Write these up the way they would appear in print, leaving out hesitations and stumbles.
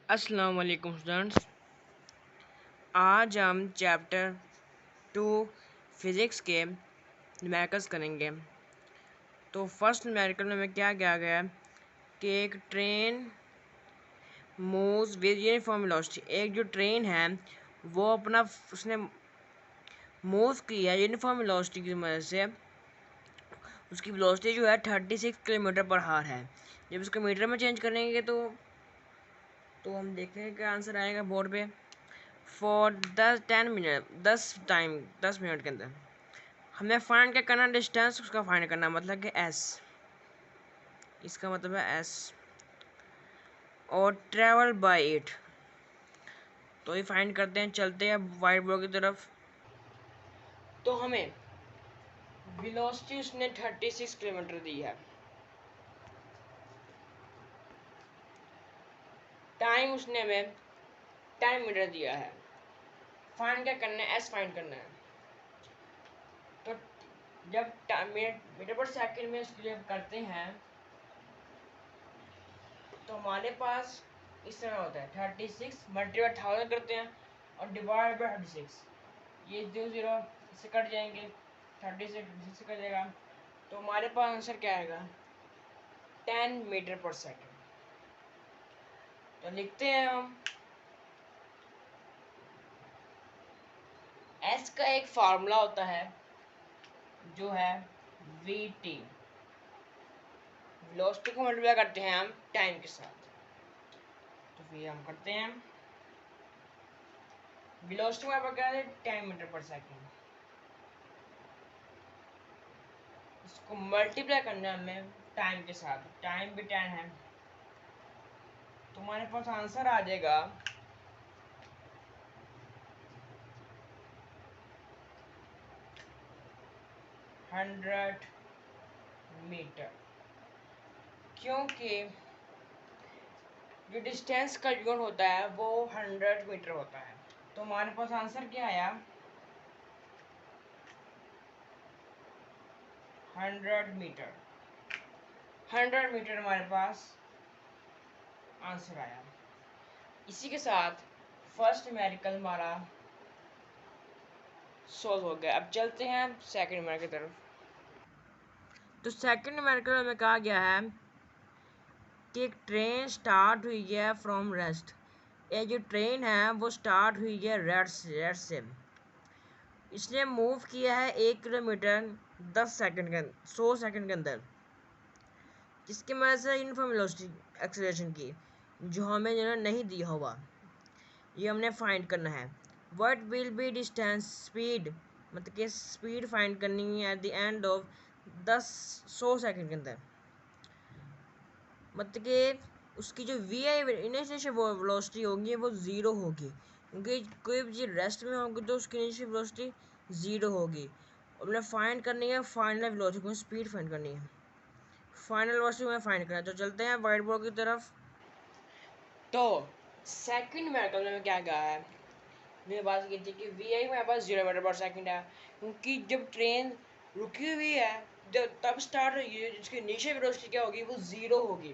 अस्सलाम वालेकुम स्टूडेंट्स। आज हम चैप्टर 2 फिज़िक्स के न्यूमेरिकल्स करेंगे। तो फर्स्ट न्यूमेरिकल में हमें क्या किया गया कि एक train moves with uniform velocity. एक जो ट्रेन है वो अपना उसने मूव किया यूनिफॉर्म वेलोसिटी की मदद से। उसकी वेलोसिटी जो है 36 किलोमीटर पर हार है। जब उसको मीटर में चेंज करेंगे तो हम देखेंगे क्या आंसर आएगा बोर्ड पे। फॉर 10 मिनट 10 मिनट के अंदर हमें फाइंड क्या करना, डिस्टेंस उसका फाइंड करना, मतलब कि एस, इसका मतलब है एस, और ट्रेवल बाय इट। तो ये फाइंड करते हैं, चलते हैं वाइट बोर्ड की तरफ। तो हमें वेलोसिटी उसने 36 किलोमीटर दी है, टाइम उसने हमें 10 मिनट दिया है। फाइंड क्या करना है, एस फाइंड करना है। तो जब मीटर पर सेकंड में उसके लिए करते हैं तो हमारे पास इस तरह होता है 36 मल्टीप्लाई 1000 करते हैं और डिवाइड बाई 36। ये 0 0 इससे कट जाएंगे, 36 से कट जाएगा। तो हमारे पास आंसर क्या आएगा, 10 मीटर पर सेकेंड। तो लिखते हैं हम, एस का एक फार्मूला होता है जो है वी टी। वेलोसिटी को मल्टीप्लाई करते हैं हम टाइम के साथ। तो फिर हम करते हैं, वेलोसिटी में क्या है 10 मीटर पर सेकेंड, इसको मल्टीप्लाई करना है हमें टाइम के साथ। टाइम भी 10 है, तो हमारे पास आंसर आ जाएगा 100 मीटर। क्योंकि जो डिस्टेंस का यूनिट होता है वो 100 मीटर होता है। तो हमारे पास आंसर क्या आया, 100 मीटर। 100 मीटर हमारे पास आंसर आया। इसी के साथ फर्स्ट न्यूमेरिकल हमारा सॉल्व हो गया। अब चलते हैं सेकंड न्यूमेरिकल की तरफ। तो सेकंड न्यूमेरिकल में कहा गया है कि एक ट्रेन स्टार्ट हुई है फ्रॉम रेस्ट। ये जो ट्रेन है वो स्टार्ट हुई है रेस्ट से। इसने मूव किया है 1 किलोमीटर 10 सेकंड के 100 सेकंड के अंदर, जिसकी मदद से यूनिफॉर्म वेलोसिटी एक्सेलरेशन की जो हमें जो नहीं दिया होगा, ये हमने फाइंड करना है। What will be distance speed, मतलब कि स्पीड फाइंड करनी है at the end of 100 second के अंदर। मतलब कि उसकी जो वी आई इनिशियल वेलोसिटी होगी वो ज़ीरो होगी, क्योंकि कोई भी चीज़ रेस्ट में होगी तो उसकी इनिशियल वेलोसिटी ज़ीरो होगी। और हमने फाइंड करनी है फाइनल वेलोसिटी को, स्पीड फाइंड करनी है, फाइनल वेलोसिटी में फाइंड करना है। तो चलते हैं वाइट बोर्ड की तरफ। तो सेकंड मेथड में क्या कहा है, मैंने बात की थी कि वी आई मेरे पास 0 मीटर पर सेकंड है, क्योंकि जब ट्रेन रुकी हुई है जब तब स्टार्ट हुई है, जिसकी इनिशियल वेलोसिटी क्या होगी वो ज़ीरो होगी।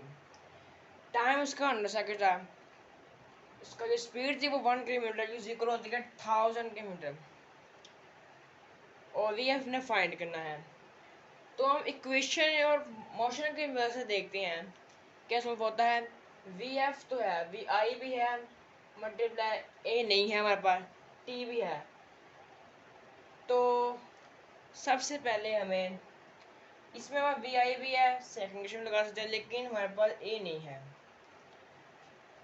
टाइम उसका 100 सेकंड था। इसका जो स्पीड थी वो 1 किलोमीटर की, इक्वल होती है 1000 किलोमीटर। और वी एफ ने फाइंड करना है। तो हम इक्वेशन और मोशन की वजह से देखते हैं क्या सॉल्व होता है। वी एफ तो है, वी आई भी है, मल्टीप्लाई ए नहीं है हमारे पास, टी भी है। तो सबसे पहले हमें इसमें हमारा वी आई भी है, सेकंड क्वेश्चन लगा सकते हैं, लेकिन हमारे पास ए नहीं है।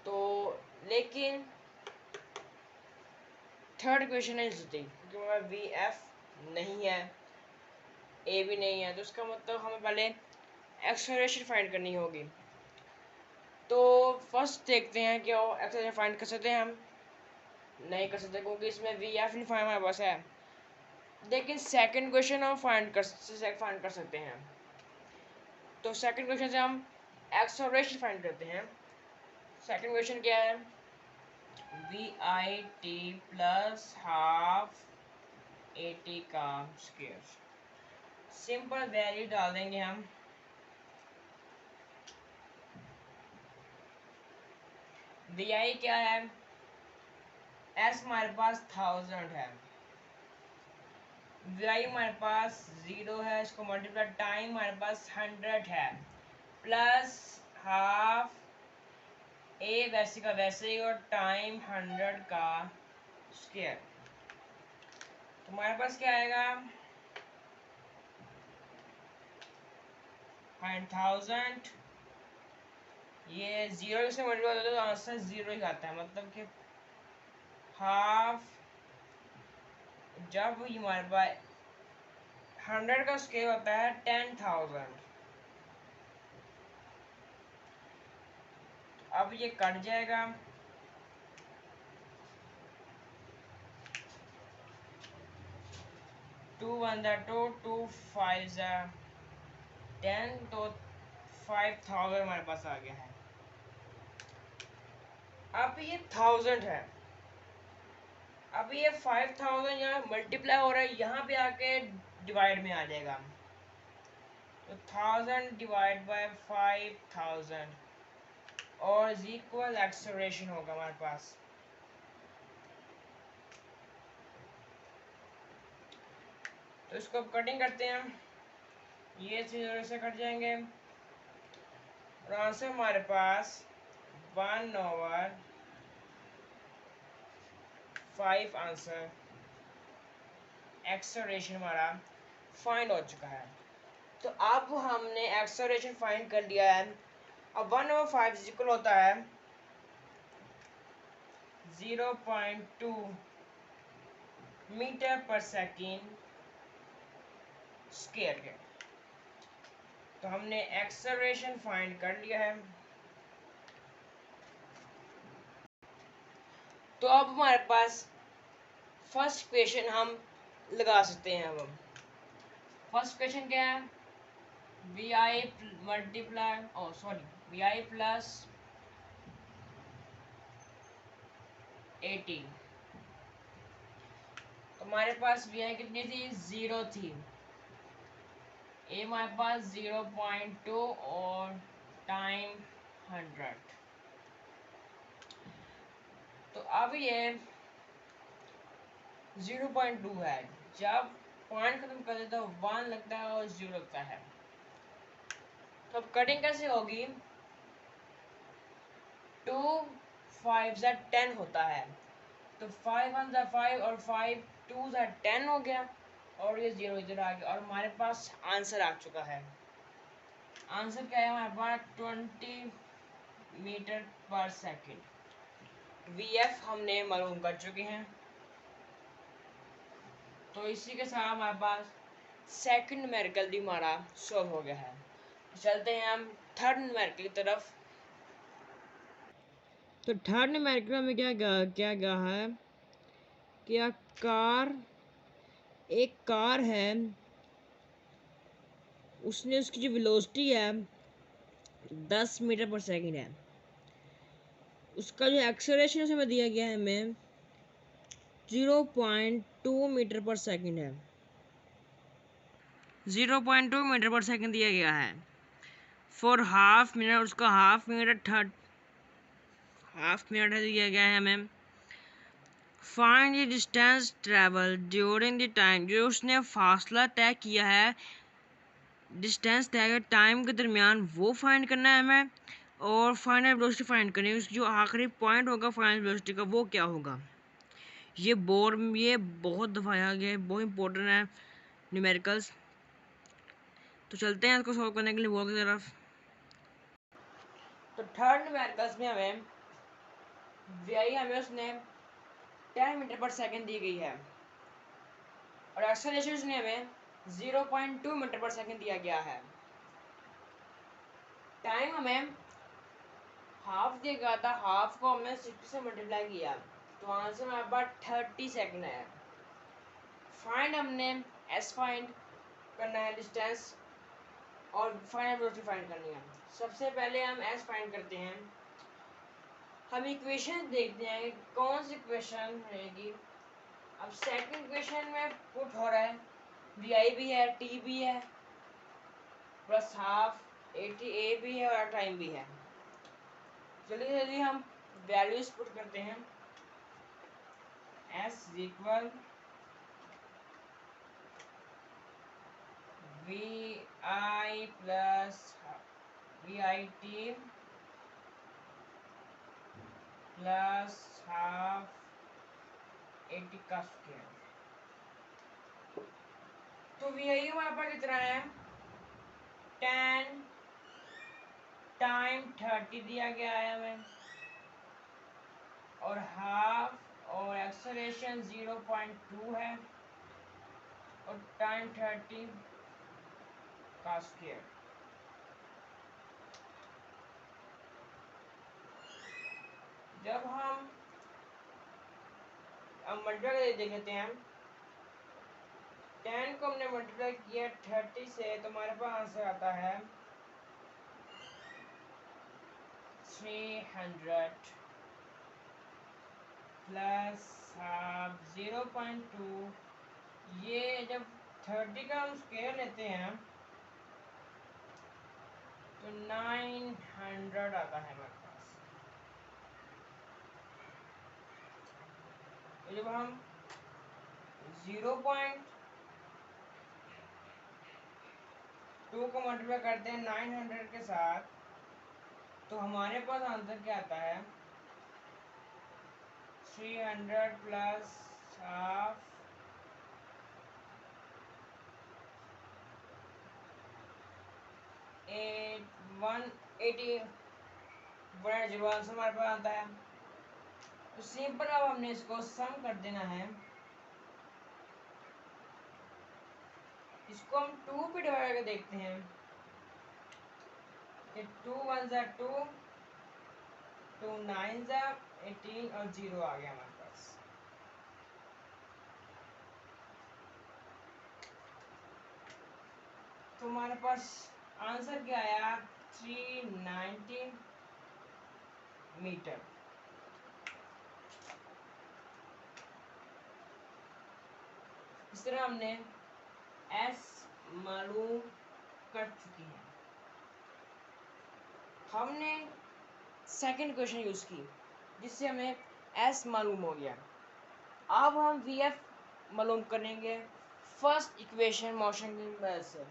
तो लेकिन थर्ड क्वेश्चन है सकती, क्योंकि हमारा वी एफ नहीं है, ए भी नहीं है, तो इसका मतलब हमें पहले एक्सेलरेशन फाइंड करनी होगी। तो फर्स्ट देखते हैं कि एक्सेलरेशन फाइंड कर सकते हैं हम, नहीं कर सकते क्योंकि इसमें वी एफ नहीं फाइंड हमारे पास है। लेकिन सेकंड क्वेश्चन हम फाइंड कर सकते हैं। तो सेकंड क्वेश्चन से हम एक्सेलरेशन फाइंड करते हैं। सेकंड क्वेश्चन क्या है, v i t plus half a t का स्क्वायर। सिंपल वैल्यू डाल देंगे हम, वी आई क्या है, एस हमारे पास 1000 है, वी आई हमारे पास 0 है, इसको मल्टीप्लाई टाइम हमारे पास 100 है, प्लस हाफ ए वैसे का वैसे ही और टाइम 100 का स्क्वायर। तो हमारे पास क्या आएगा 1000, ये 0 से मल्टीप्लाई होता है तो आंसर 0 ही आता है, मतलब कि हाफ, जब हमारे पास 100 का स्क्वायर होता है 10,000। अब ये कट जाएगा, 2 1 2 2 5 10, तो 5000 हमारे पास आ गया है। अब ये 1000 है, अब ये 5000 यहाँ मल्टीप्लाई हो रहा है, यहाँ पे आके डिवाइड में आ जाएगा, तो 1000 डिवाइड बाय 5000 और इज इक्वल एक्सेलरेशन होगा हमारे पास। तो इसको अब कटिंग करते हैं, ये 0 से कट जाएंगे और आंसर हमारे पास 1/5 आंसर एक्सेलरेशन हमारा फाइंड हो चुका है। तो अब हमने एक्सेलरेशन फाइंड कर लिया है। अब 1/5 इक्वल होता है 0.2 मीटर पर सेकेंड स्क्वायर के। तो हमने एक्सेलरेशन फाइंड कर लिया है। तो अब हमारे पास फर्स्ट इक्वेशन हम लगा सकते हैं। अब हम फर्स्ट इक्वेशन क्या है, v i multiply v i plus 18। तो हमारे पास वी आई कितनी थी, 0 थी, ए हमारे पास 0.2 और टाइम 100। तो अब ये 0.2 है, जब पॉइंट खत्म कर देता है 1 लगता है और 0 लगता है। तो अब कटिंग कैसे होगी, 2 5 ज़ा 10 होता है, तो 5 1 ज़ा 5 और 5 2 ज़ा 10 हो गया और ये 0 इधर आ गया और हमारे पास आंसर आ चुका है। आंसर क्या है हमारे पास 20 मीटर पर सेकेंड। वी एफ हमने मालूम कर चुके हैं। तो इसी के साथ हमारे पास सेकंड न्यूमेरिकल भी हमारा सॉल्व हो गया है। चलते हैं हम थर्ड न्यूमेरिकल की तरफ। तो थर्ड न्यूमेरिकल में क्या क्या है, क्या कार, एक कार है, उसने उसकी जो वेलोसिटी है 10 मीटर पर सेकंड है, उसका जो एक्सेलरेशन उसमें दिया गया है हमें 0.2 मीटर पर सेकंड है, 0.2 मीटर पर सेकंड दिया गया है फॉर हाफ मिनट। उसका हाफ मिनट दिया गया है हमें। Find the distance travel during the time, जो उसने फासला तय किया है, डिस्टेंस तय टाइम के दरमियान वो फाइंड करना है हमें, और फाइनल वेलोसिटी फाइंड करनी है। उसकी जो आखिरी पॉइंट होगा फाइनल वेलोसिटी का वो क्या होगा। ये बहुत दफाया गया है, बहुत इंपॉर्टेंट है न्यूमेरिकल्स। तो चलते हैं इसको सॉल्व करने के लिए वो की तरफ। तो थर्ड न्यूमेरिकल्स में हमें वी हमें उसने 10 मीटर पर सेकंड दी गई है और एक्सेलरेशन उसने हमें 0.2 मीटर पर सेकंड दिया गया है। टाइम हमें हाफ दिया गया था, हाफ को हमने 60 से मल्टीप्लाई किया, तो आंसर हमारे पास 30 सेकंड है। फाइंड हमने एस फाइंड करना है, डिस्टेंस, और फाइनल वेलोसिटी फाइंड करनी है। सबसे पहले हम एस फाइंड करते हैं। हम इक्वेशन देखते हैं कि कौन सी इक्वेशन रहेगी। अब सेकंड इक्वेशन में पुट हो रहा है वी आई भी है, टी भी है, प्लस हाफ 80 ए भी है और टाइम भी है। जल्दी जल्दी हम वैल्यूज पुट करते हैं। s equal vi plus vit plus half 80 का स्क्वायर। तो vi हमारे पास कितना है 10 टाइम 30 दिया गया है हमें, और हाफ और एक्सेलरेशन 0.2 है और टाइम 30 का स्क्वायर। जब हम मल्टीप्लाई देख लेते हैं, 10 को हमने मल्टीप्लाई किया 30 से, तो हमारे पास आंसर आता है 300 प्लस 0.2। ये जब 30 का हम स्क्वायर लेते हैं तो 900 आता है हमारे पास। तो जब हम 0.2 को मल्टीप्लाई करते हैं 900 के साथ, तो हमारे पास आंसर क्या आता है 300 प्लस हाफ 180 आंसर हमारे पास आता है। तो सिंपल अब हमने इसको सम कर देना है। इसको हम 2 पे डिवाइड करके देखते हैं कि 2 1 जा 2, 2 9 जा 18 और 0 आ गया हमारे पास। तो हमारे पास आंसर क्या आया 390 मीटर। इस तरह हमने एस मालूम कर चुकी है। हमने सेकंड क्वेश्चन यूज की जिससे हमें एस मालूम हो गया। अब हम वी एफ मालूम करेंगे फर्स्ट इक्वेशन मोशन की मदद से।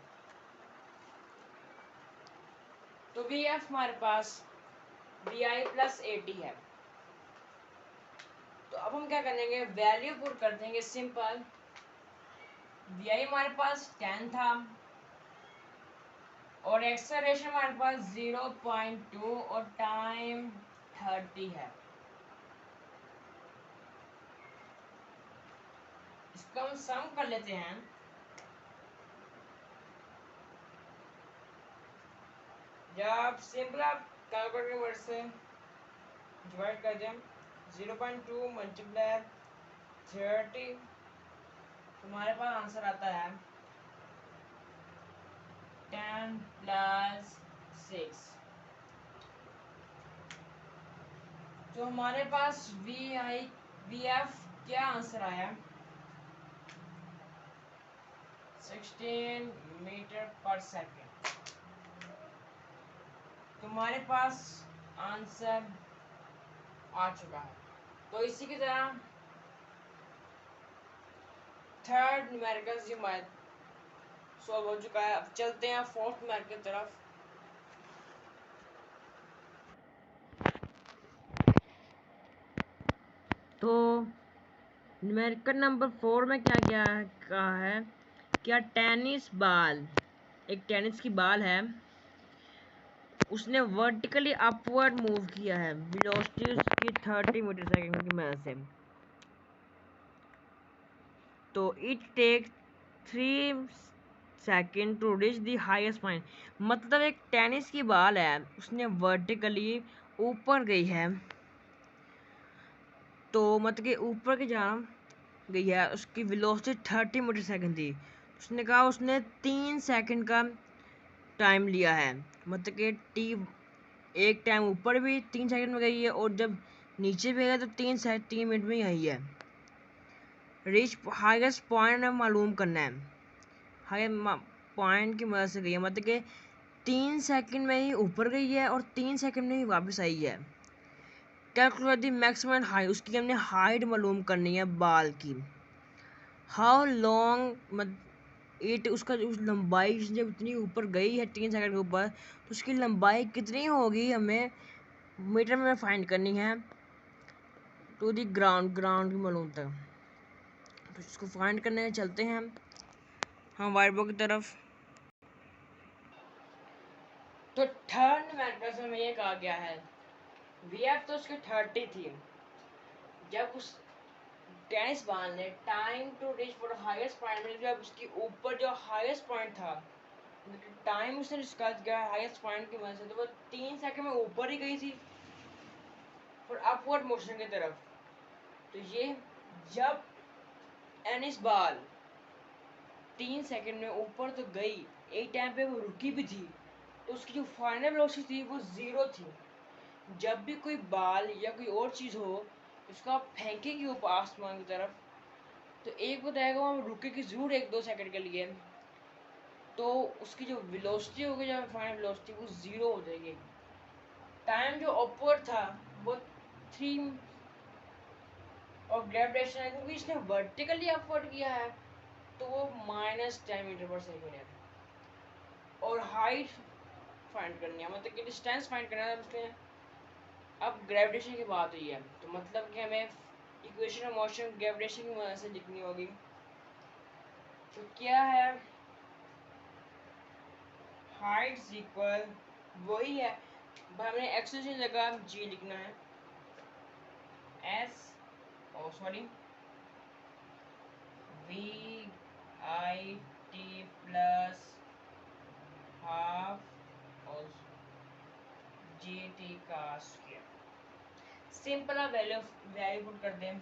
तो वी एफ हमारे पास v i plus a t है। तो अब हम क्या करेंगे वैल्यू पुट कर देंगे सिंपल। वी आई हमारे पास 10 था और एक्सेलरेशन हमारे पास 0.2 और टाइम 30 है। इसका हम सम कर लेते हैं। जब सिंपल आप कैलकुलेटर की मदद से डिवाइड कर दें 0.2 मल्टीप्लाई 30, तुम्हारे पास आंसर आता है 10 प्लस 6। तो हमारे पास वी एफ क्या आंसर आया 16 मीटर पर सेकेंड। तुम्हारे पास आंसर आ चुका है। तो इसी की तरह थर्ड न्यूमेरिकल जी सॉल्व हो चुका है। अब चलते हैं फोर्थ न्यूमेरिकल की तरफ। तो न्यूमेरिकल नंबर 4 में क्या क्या कहा है, क्या टेनिस बॉल, एक टेनिस की बॉल है, उसने वर्टिकली अपवर्ड मूव किया है वेलोसिटी उसकी 30 मीटर सेकंड की मदद से। तो it take 3 second to reach the highest point. मतलब एक टेनिस की बॉल है, उसने वर्टिकली ऊपर गई है, तो मतलब कि ऊपर की जान गई है, उसकी वेलोसिटी 30 मीटर सेकंड थी। उसने कहा उसने 3 सेकंड का टाइम लिया है। मतलब कि एक टाइम ऊपर भी 3 सेकंड में गई है और जब नीचे भी गया तो 3 मिनट में ही आई है। रीच हाईएस्ट पॉइंट हमें मालूम करना है, हाईएस्ट पॉइंट की मदद से गई है। मतलब कि 3 सेकंड में ही ऊपर गई है और 3 सेकंड में ही वापस आई है। कैलकुलेट द मैक्सिमम हाइट, उसकी हमने हाइट मालूम करनी है बाल की। हाउ लॉन्ग इट, उसका उस लंबाई जब इतनी ऊपर गई है 3 सेकंड के ऊपर, तो उसकी लंबाई कितनी होगी हमें मीटर में फाइंड करनी है टू दी ग्राउंड, ग्राउंड की मालूम तक। तो इसको फाइंड करने चलते हैं हम वाइट बोर्ड की तरफ। तो थर्ड मैट्रिक्स में ये कहा गया है वी एफ तो उसकी 30 थी, जब उस टेनिस बॉल ने time to reach for highest point में, जब उसकी ऊपर जो हाईएस्ट पॉइंट था, टाइम उसने डिस्कस किया हाईएस्ट पॉइंट की वजह से, तो वो 3 सेकंड में ऊपर ही गई थी फॉर अपवर्ड मोशन की तरफ। तो ये जब टेनिस बॉल 3 सेकंड में ऊपर तो गई, एक टाइम पे वो रुकी भी थी, तो उसकी जो फाइनल वेलोसिटी थी वो 0 थी। जब भी कोई बाल या कोई और चीज़ हो उसको आप फेंकेंगे ऊपर आसमान की तरफ, तो एक बताएगा वहाँ रुकेगी ज़रूर 1-2 सेकंड के लिए, तो उसकी जो वेलोसिटी होगी, जो फाइनल वेलोसिटी, वो 0 हो जाएगी। टाइम जो अपवर्ड था वो 3, और ग्रेविटेशन क्योंकि इसने वर्टिकली अपवर्ड किया है तो वो -10 मीटर/सेकंड है। और हाइट फाइंड करनी है, मतलब कि डिस्टेंस फाइंड करना है उसने। अब ग्रेविटेशन की बात हुई है तो मतलब कि हमें इक्वेशन ऑफ मोशन ग्रेविटेशन की वजह से लिखनी होगी। तो क्या है, हाइट इक्वल वही है, हमें एक्स की जगह जी लिखना है, S O sorry v i t plus half और जी टी का square. Simple value value put कर दें,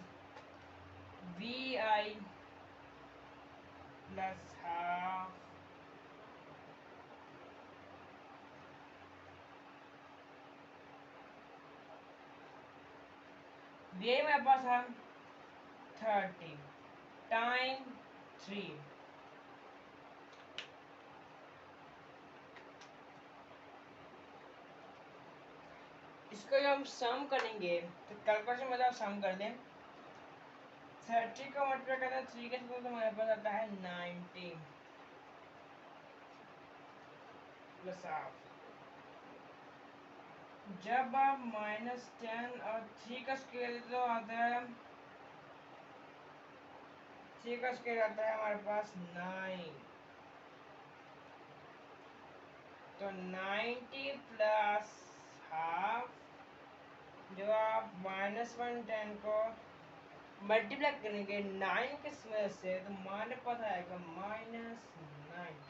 वी आई प्लस हाफ ये मेरे पास है 30 टाइम 3। इसको जब हम सम करेंगे तो कैलकुलेशन में आप सम कर दें, 30 का मतलब करता है 3 के साथ, तो हमारे पास आता है 90 प्लस हाफ। जब आप -10 और 3 का स्क्वायर देते तो आता है, 3 का स्क्वायर आता है हमारे पास 9, तो 90 प्लस हाफ, जो आप -110 को मल्टीप्लाई करेंगे 9 के वजह से तो हमारे पास आएगा -9।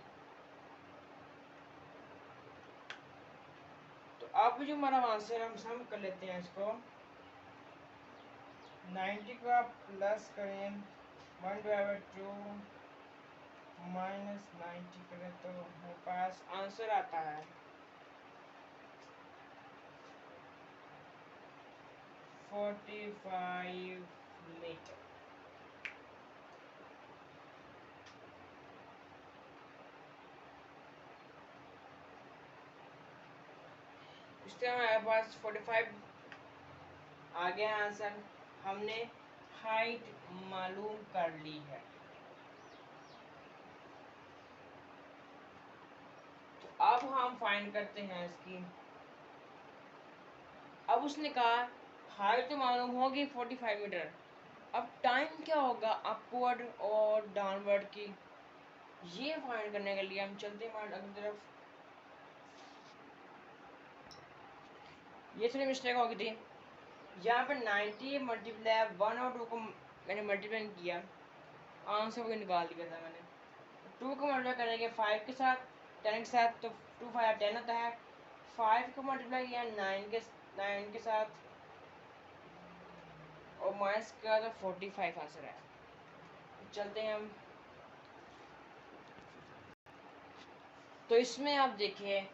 तो अब जो हमारा आंसर, हम सम कर लेते हैं इसको, 90 को आप प्लस करें 1/2 -90 करें तो हमारे पास आंसर आता है 45 मीटर। इससे हमारे पास 45 आ गया आंसर, हमने हाइट मालूम कर ली है। तो अब हम फाइंड करते हैं इसकी। अब उसने कहा हाइट तो मालूम होगी 45 मीटर, अब टाइम क्या होगा अपवर्ड और डाउनवर्ड की, ये फाइंड करने के लिए हम चलते हैं अगली तरफ। ये थोड़ी मिस्टेक हो गई थी, यहाँ पर 90 मल्टीप्लाई 1 और 2 को मैंने मल्टीप्लाई किया, आंसर को निकाल दिया था मैंने। 2 को मल्टीप्लाई करेंगे 5 के साथ, 10 के साथ, तो 2 5 10 आता है। 5 को मल्टीप्लाई किया 9 के साथ और माइनस किया तो 45 आंसर है। चलते हैं हम। तो इसमें आप देखिए,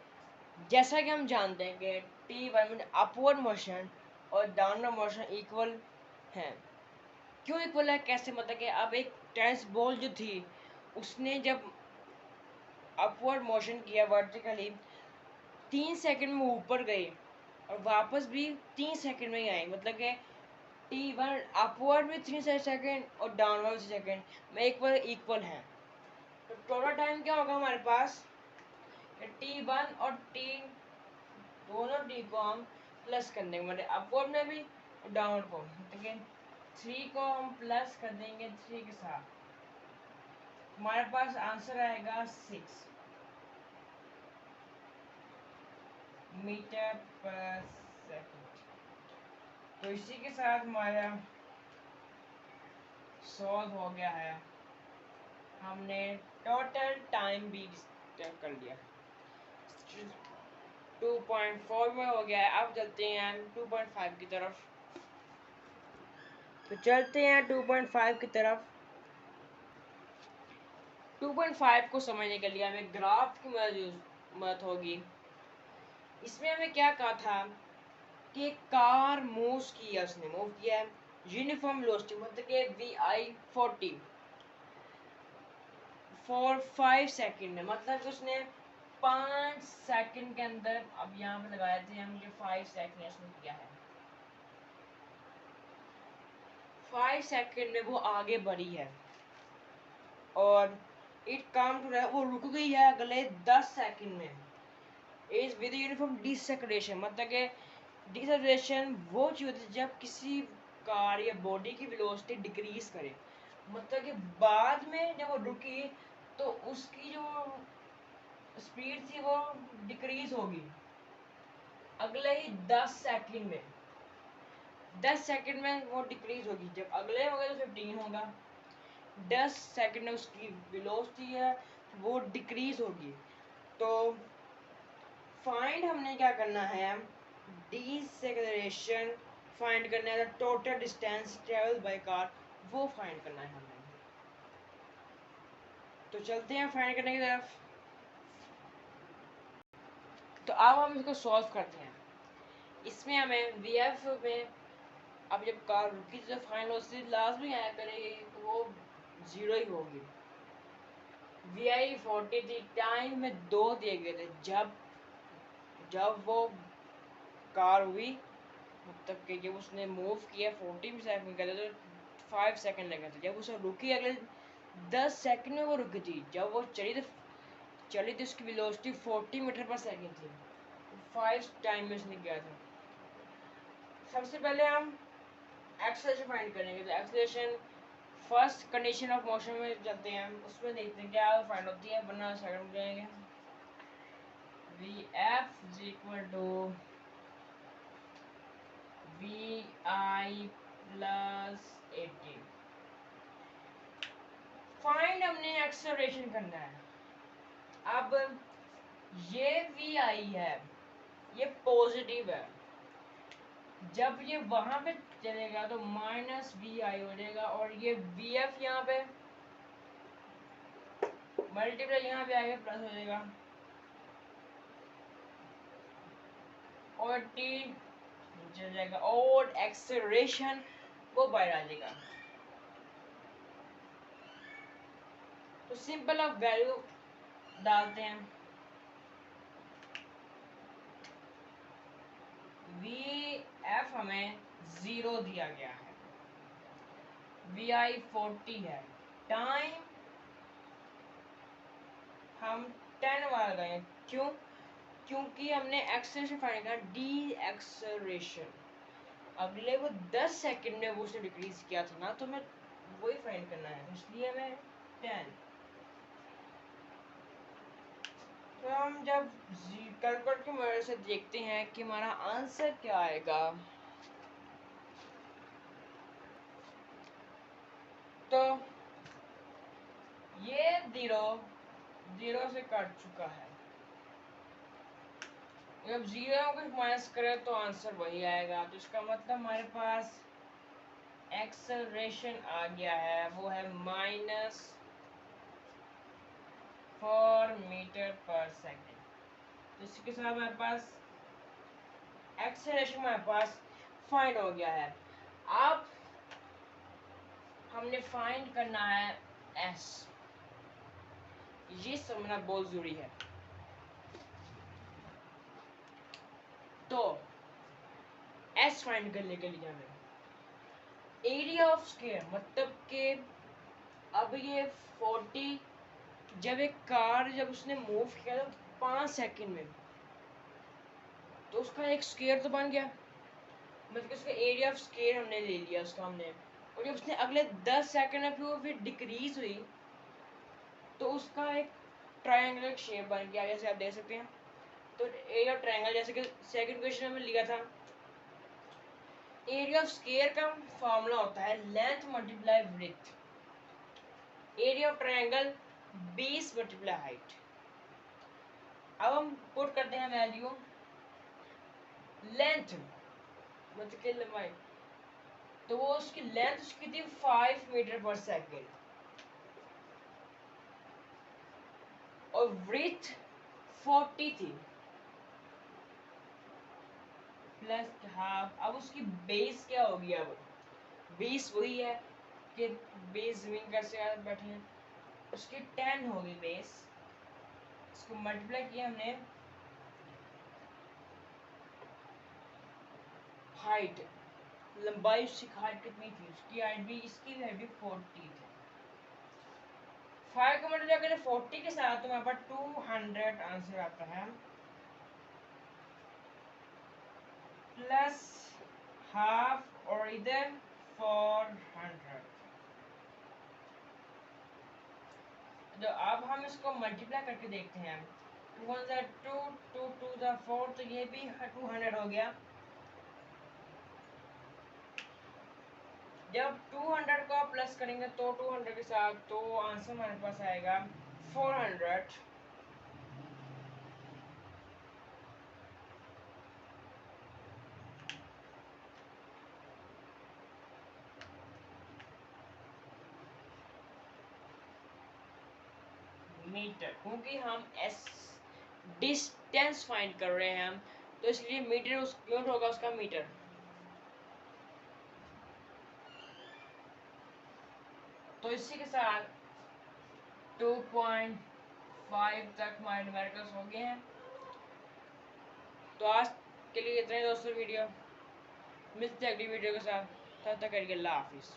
जैसा कि हम जानते हैं कि T1 में अपवर्ड मोशन और डाउनवर्ड मोशन इक्वल है। क्यों इक्वल है, कैसे, मतलब कि अब एक टेनिस बॉल जो थी उसने जब अपवर्ड मोशन किया वर्टिकली, 3 सेकंड में ऊपर गई, और वापस भी 3 सेकंड में ही आएंगे, मतलब कि T1 अपवर्ड में 3 सेकंड और डाउनवर्ड 3 सेकंड में एक बार इक्वल है। तो टोटल टाइम क्या होगा हमारे पास, T1 और T दोनों T को हम प्लस कर देंगे, मतलब अपवर्ड में भी और डाउनवर्ड को, लेकिन 3 को हम प्लस कर देंगे 3 के साथ, हमारे पास आंसर आएगा 6 मीटर पर सेकंड। तो इसी के साथ हमारा सॉल्व हो गया है, हमने टोटल टाइम भी कर लिया, 2.4 में हो गया है। अब चलते हैं 2.5 की तरफ। तो चलते हैं 2.5 की तरफ। 2.5 को समझने के लिए हमें ग्राफ की मदद होगी। इसमें हमें क्या कहा था कि कार मूव किया, उसने मूव किया है यूनिफॉर्म वेलोसिटी, मतलब कि VI40 फॉर 5 सेकंड में, मतलब कि उसने 5 सेकंड के अंदर, अब यहाँ पे लगाए थे हम कि 5 सेकंड उसने किया है, 5 सेकंड में वो आगे बढ़ी है और इट कम टू, वो रुक गई है अगले 10 सेकंड में, इज विद यूनिफॉर्म डिसेक्रेशन, मतलब कि डिसेक्रेशन वो चीज होती है जब किसी कार या बॉडी की वेलोसिटी डिक्रीज करे, मतलब कि बाद में जब वो रुकी तो उसकी जो स्पीड थी वो डिक्रीज होगी अगले ही 10 सेकंड में, 10 सेकंड में वो डिक्रीज होगी, जब अगले होगा तो 15 होगा, 10 सेकंड में उसकी वेलोसिटी है वो डिक्रीज होगी। तो फाइंड हमने क्या करना है, डिसेक्रेशन फाइंड करना है, total distance travel by car वो फाइंड करना है हमें। तो चलते हैं फाइंड करने की तरफ। तो अब हम इसको सॉल्व करते हैं। इसमें हमें VF में, अब जब कार रुकी तो फाइनल वेलोसिटी लास्ट में आया करेगी तो वो 0 ही होगी। VI40 थी, टाइम में 2 दिए गए थे, जब वो कार हुई, मतलब कि जब उसने मूव किया 40 सेकंड का तो 5 सेकंड लगे थे, जब उसे रुकी अगले 10 सेकंड में वो रुकी थी, जब वो चली थी उसकी वेलोसिटी 40 मीटर पर सेकंड थी, 5 टाइम में उसने किया था। सबसे पहले हम एक्सेलरेशन फाइंड करेंगे, तो acceleration first condition of motion में चलते हैं, उसमें देखते हैं क्या फाइंड होती है, वरना सेकंड में जाएंगे। VF is equal to VI plus 80। Find हमने एक्सेलरेशन करना है। अब ये VI है, ये पॉजिटिव है, जब ये वहां पे चलेगा तो माइनस VI हो जाएगा, और ये VF यहाँ पे मल्टीप्लाई यहाँ पे आगे प्लस हो जाएगा, और T नीचे जाएगा, और एक्सेलरेशन वो बाहर आ जाएगा। तो सिंपल आप वैल्यू डालते हैं, VF हमें 0 दिया गया है, VI40 है, टाइम हम 10 बार लगाए, क्यों, क्योंकि हमने एक्सेलरेशन फाइंड करना, डी एक्सेलरेशन अगले वो 10 सेकंड में वो उसने डिक्रीज किया था ना, तो हमें वही फाइंड करना है, इसलिए हमें 10। तो हम जब कैलकुलेटर की मदद से देखते हैं कि हमारा आंसर क्या आएगा, तो ये 0 से कट चुका है, जब 0 को माइनस करें तो आंसर वही आएगा, तो इसका मतलब हमारे पास एक्सेलरेशन आ गया है, वो है -4 मीटर पर सेकंड। तो इसके साथ हमारे पास एक्सेलरेशन हमारे पास फाइंड हो गया है। अब हमने फाइंड करना है एस, ये समझना बहुत जरूरी है। तो फाइंड करने के लिए हमें एरिया ऑफ स्क्वायर, मतलब कि अब ये 40, जब एक कार जब उसने मूव किया तो 5 सेकंड में, तो उसका एक स्क्वायर तो बन गया, मतलब उसका एरिया ऑफ स्क्वायर हमने ले लिया उसका हमने। और जब उसने अगले 10 सेकंड में फिर डिक्रीज हुई तो उसका एक ट्रायंगुलर शेप बन गया, जैसे आप देख सकते हैं। तो एरिया ऑफ ट्रायंगल, जैसे कि सेकंड क्वेश्चन में लिखा था, एरिया ऑफ स्क्वायर का फॉर्मूला होता है length multiply width, area of triangle base multiply height. अब हम पुट करते हैं वैल्यू, लेंथ मतलब कि लंबाई, तो वो उसकी लेंथ उसकी थी 5 मीटर पर सेकेंड, और विड्थ 40 थी प्लस हाफ। अब उसकी बेस क्या होगी, अब बेस वही है कि बेस जमीन कैसे बैठे हैं, उसकी 10 होगी बेस, इसको मल्टीप्लाई किया हमने हाइट, लंबाई उसकी हाइट कितनी थी, उसकी हाइट भी, इसकी हाइट भी 40 थी। 5 को मल्टीप्लाई करें 40 के साथ तो हमारे पास 200 आंसर आता है, प्लस हाफ और इधर 400। तो अब हम इसको मल्टीप्लाई करके देखते हैं, 2 1 2, 2 2 4, तो ये भी 200 हो गया। जब 200 को आप प्लस करेंगे तो 200 के साथ, तो आंसर हमारे पास आएगा 400 मीटर, क्योंकि हम एस डिस्टेंस फाइंड कर रहे हैं हम, तो इसलिए मीटर उस यूनिट होगा उसका मीटर। तो इसी के साथ 2.5 तक हमारे न्यूमेरिकल्स हो गए हैं। तो आज के लिए इतना ही दोस्तों, वीडियो मिलते हैं अगली वीडियो के साथ, तब तक करिए अल्लाह हाफिज़।